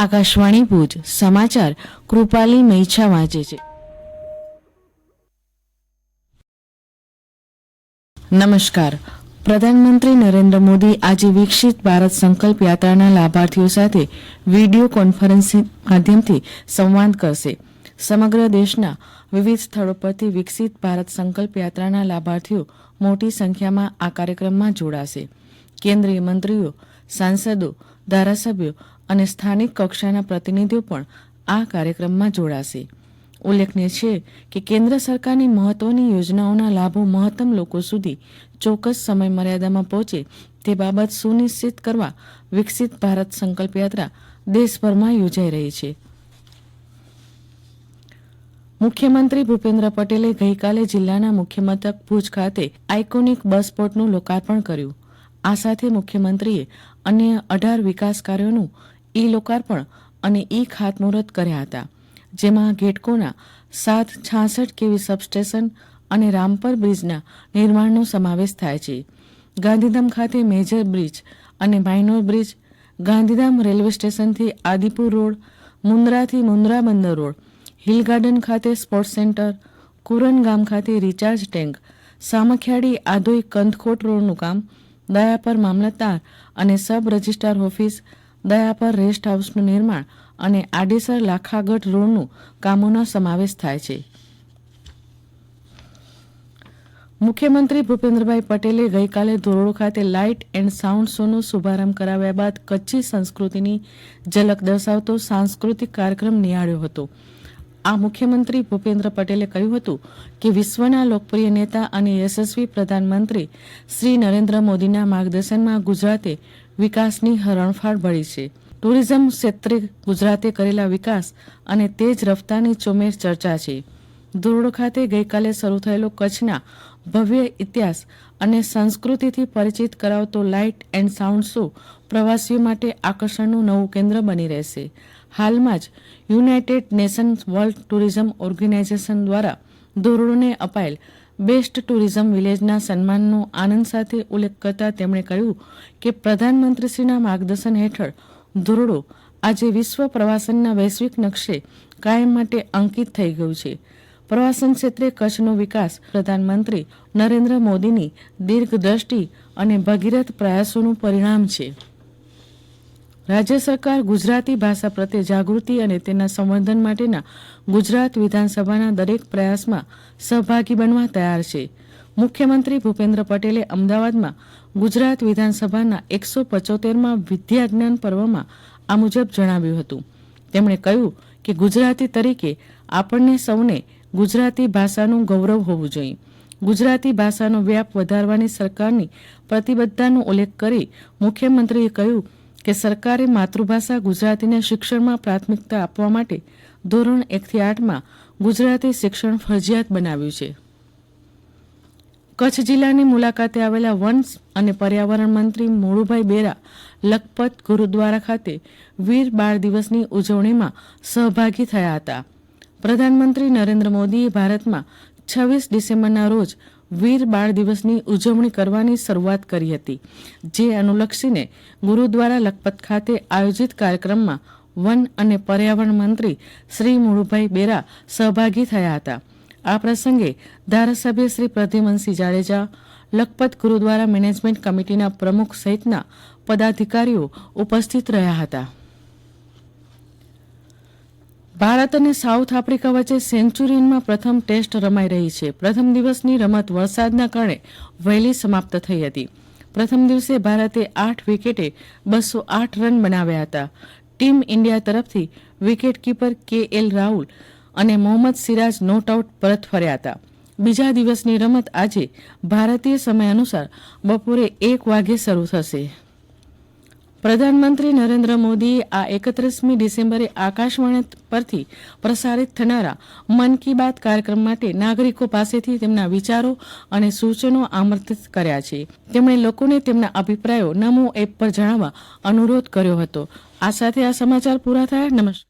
આકાશવાણી ભુજ સમાચાર કૃપાલી મૈછા વાંચે છે. નમસ્કાર. પ્રધાનમંત્રી નરેન્દ્ર મોદી આજે વિકસિત ભારત સંકલ્પ યાત્રાના લાભાર્થીઓ સાથે વિડીયો કોન્ફરન્સિંગ માધ્યમથી સંવાદ કરશે. સમગ્ર દેશના વિવિધ સ્થળો પરથી વિકસિત ભારત સંકલ્પ યાત્રાના લાભાર્થીઓ મોટી સંખ્યામાં આ કાર્યક્રમમાં જોડાશે. કેન્દ્રીય મંત્રીઓ, સાંસદો, ધારાસભ્યો અને સ્થાનિક કક્ષાના પ્રતિનિધિઓ પણ આ કાર્યક્રમમાં જોડાશે. ઉલ્લેખનીય છે કે કેન્દ્ર સરકારની મહત્વની યોજનાઓના લાભો મહત્તમ લોકો સુધી ચોક્કસ સમય મર્યાદામાં પહોંચે તે બાબત સુનિશ્ચિત કરવા વિકસિત ભારત સંકલ્પ યાત્રા દેશભરમાં યોજાઈ રહી છે. મુખ્યમંત્રી ભૂપેન્દ્ર પટેલે ગઈકાલે જિલ્લાના મુખ્ય મથક ભુજ ખાતે આઇકોનિક બસ સ્પોટનું લોકાર્પણ કર્યું. આ સાથે મુખ્યમંત્રીએ અન્ય 18 વિકાસ કાર્યોનું ઈ લોકાર્પણ અને ઈ ખાતમુહૂર્ત કર્યા હતા, જેમાં ગેટકોના 766 કેવી સબસ્ટેશન અને રામપર બ્રિજના નિર્માણનો સમાવેશ થાય છે. ગાંધીધામ ખાતે મેજર બ્રિજ અને માઇનોર બ્રિજ, ગાંધીધામ રેલવે સ્ટેશનથી આદિપુર રોડ, મુન્દ્રાથી મુન્દ્રા બંદર રોડ, હિલ ગાર્ડન ખાતે સ્પોર્ટ્સ સેન્ટર, કુરન ગામ ખાતે રિચાર્જ ટેન્ક, સામખિયાળી આધોઈ કંથકોટ રોડનું કામ, દયાપર મામલતદાર અને sub registrar office, Dayapar rest હાઉસનું નિર્માણ અને આડેસર લાખાગઢ રોડનું કામોનો સમાવેશ થાય છે. મુખ્યમંત્રી ભૂપેન્દ્રભાઈ પટેલે ગઈકાલે ધોરડો ખાતે લાઇટ એન્ડ સાઉન્ડ શોનો શુભારંભ કરાવ્યા બાદ કચ્છી સંસ્કૃતિની ઝલક દર્શાવતો સાંસ્કૃતિક કાર્યક્રમ નિહાળ્યો હતો. આ મુખ્યમંત્રી ભૂપેન્દ્ર પટેલે કહ્યું હતું કે વિશ્વના લોકપ્રિય નેતા અને યશસ્વી પ્રધાનમંત્રી શ્રી નરેન્દ્ર મોદીના માર્ગદર્શનમાં ગુજરાતે વિકાસની હરણફાળ ભળી છે. ટુરિઝમ ક્ષેત્રે ગુજરાતે કરેલા વિકાસ અને તેજ રફતારની ચોમેર ચર્ચા છે. ધોરડો ખાતે ગઈકાલે શરૂ થયેલો કચ્છના ભવ્ય ઇતિહાસ અને સંસ્કૃતિથી પરિચિત કરાવતો લાઇટ એન્ડ સાઉન્ડ શો પ્રવાસીઓ માટે આકર્ષણનું નવું કેન્દ્ર બની રહેશે. હાલમાં જ United Nations World Tourism Organization દ્વારા ધોરડોને અપાયેલ બેસ્ટ ટુરિઝમ વિલેજના સન્માનનો આનંદ સાથે ઉલ્લેખ કરતા તેમણે કહ્યું કે પ્રધાનમંત્રીશ્રીના માર્ગદર્શન હેઠળ ધોરડો આજે વિશ્વ પ્રવાસનના વૈશ્વિક નકશે કાયમ માટે અંકિત થઈ ગયું છે. પ્રવાસન ક્ષેત્રે કચ્છનો વિકાસ પ્રધાનમંત્રી નરેન્દ્ર મોદીની દીર્ઘદ્રષ્ટિ અને ભગીરથ પ્રયાસોનું પરિણામ છે. રાજ્ય સરકાર ગુજરાતી ભાષા પ્રત્યે જાગૃતિ અને તેના સંવર્ધન માટેના ગુજરાત વિધાનસભાના દરેક પ્રયાસમાં સહભાગી બનવા તૈયાર છે. મુખ્યમંત્રી ભૂપેન્દ્ર પટેલે અમદાવાદમાં ગુજરાત વિધાનસભાના 175માં વિદ્યા જ્ઞાન પર્વમાં આ મુજબ જણાવ્યું હતું. તેમણે કહ્યું કે ગુજરાતી તરીકે આપણને સૌને ગુજરાતી ભાષાનું ગૌરવ હોવું જોઈએ. ગુજરાતી ભાષાનો વ્યાપ વધારવાની સરકારની પ્રતિબદ્ધતાનો ઉલ્લેખ કરી મુખ્યમંત્રીએ કહ્યું કે સરકારે માતૃભાષા ગુજરાતીને શિક્ષણમાં પ્રાથમિકતા આપવા માટે ધોરણ 1 થી 8માં ગુજરાતી શિક્ષણ ફરજિયાત બનાવ્યું છે. કચ્છ જિલ્લાની મુલાકાતે આવેલા વન અને પર્યાવરણ મંત્રી મોળુભાઈ બેરા લખપત ગુરુદ્વારા ખાતે વીર બાળ દિવસની ઉજવણીમાં સહભાગી થયા હતા. પ્રધાનમંત્રી નરેન્દ્ર મોદીએ ભારતમાં 26 ડિસેમ્બરના રોજ વીર બાળ દિવસની ઉજવણી કરવાની શરૂઆત કરી હતી, જે અનુલક્ષીને ગુરુદ્વારા લખપત ખાતે આયોજિત કાર્યક્રમમાં વન અને પર્યાવરણ મંત્રી શ્રી મોળુભાઈ બેરા સહભાગી થયા હતા. આ પ્રસંગે ધારાસભ્ય શ્રી પ્રદ્યુમનસિંહ જાડેજા, લખપત ગુરુદ્વારા મેનેજમેન્ટ કમિટીના પ્રમુખ સહિતના પદાધિકારીઓ ઉપસ્થિત રહ્યા હતા. ભારત અને સાઉથ આફ્રિકા વચ્ચે સેન્ચુરીનમાં પ્રથમ ટેસ્ટ રમાઈ રહી છે. પ્રથમ દિવસની રમત વરસાદના કારણે વહેલી સમાપ્ત થઈ હતી. પ્રથમ દિવસે ભારતે 8 વિકેટે 208 રન બનાવ્યા હતા. ટીમ ઇન્ડિયા તરફથી વિકેટ કીપર KL રાહુલ અને મોહમ્મદ સિરાજ નોટ આઉટ પરત ફર્યા હતા. બીજા દિવસની રમત આજે ભારતીય સમય અનુસાર બપોરે 1 વાગે શરૂ થશે. પ્રધાનમંત્રી નરેન્દ્ર મોદીએ આ 31મી ડિસેમ્બરે આકાશવાણી પરથી પ્રસારિત થનારા મન કી બાત કાર્યક્રમ માટે નાગરિકો પાસેથી તેમના વિચારો અને સૂચનો આમંત્રિત કર્યા છે. તેમણે લોકોને તેમના અભિપ્રાયો નમો એપ પર જણાવવા અનુરોધ કર્યો હતો. આ સાથે આ સમાચાર પૂરા થયા. નમસ્કાર.